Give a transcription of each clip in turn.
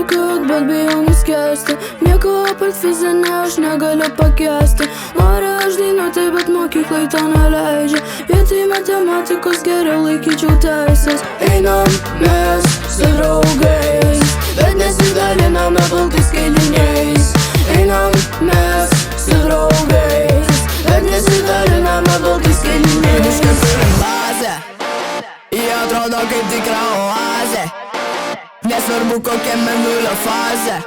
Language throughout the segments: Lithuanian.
plaukiot, bet bijau nuskęsti. Nieko apart fizinė aš negaliu pakęsti. Noriu aš dainuoti, bet mokyklai to neleidžia. Vietoj matematikos geriau laikyčiau teisės. Einam mes su draugais, bet nesidaliname baltais kailiniais. Einam mes su draugais, bet nesidaliname baltais kailiniais. Miške turim bazę, jie atrodo kaip tikra oazė. Nesvarbu kokia mėnulio fazė.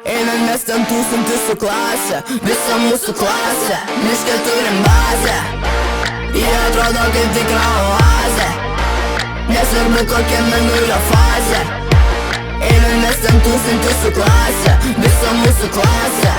Einam mes ten tūkstantis su klase, visa mūsų klasė. Miške turim bazę, jie atrodo kaip tikra oazė. Nesvarbu kokia mėnulio fazė. Einam mes ten tūkstantis su klase, visa mūsų klasė.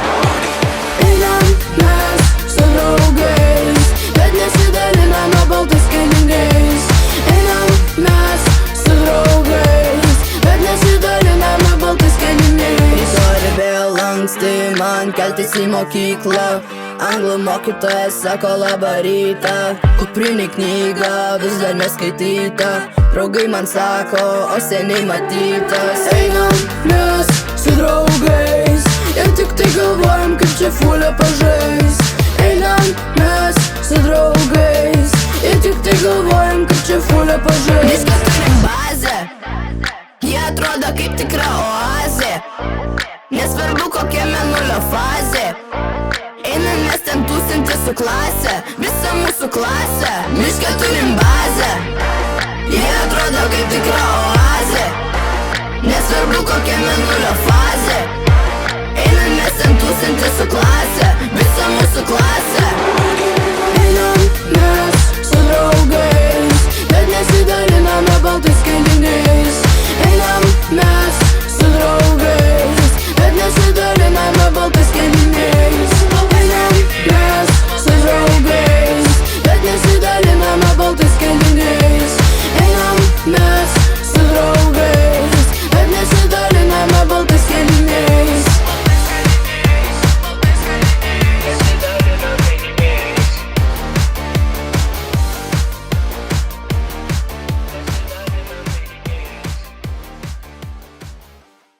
Einam mes su draugais, bet nesidaliname baltais kailiniais. Einam mes su draugais, bet nesidaliname baltais kailiniais. Rytoj vėl anksti man keltis į mokyklą. Anglų mokytojas sako labą rytą. Kuprinė knyga vis dar neskaityta. Draugai man sako, o seniai matytas. Einam mes su draugais ir tik tai galvojam, kaip čia fulę pažais. Einam mes su draugais ir tik tai galvojam, kaip čia fulę pažais. Miške turim bazę, jie atrodo kaip tikra oazė. Nesvarbu kokia mėnulio fazė. Einam mes ten tūkstantis su klase, visa mūsų klasė. Miške turim bazę, jie atrodo kaip tikra oazė. Nesvarbu kokia mėnulio fazė. Einam mes ten tūkstantis su klase, visa mūsų klasė. Einam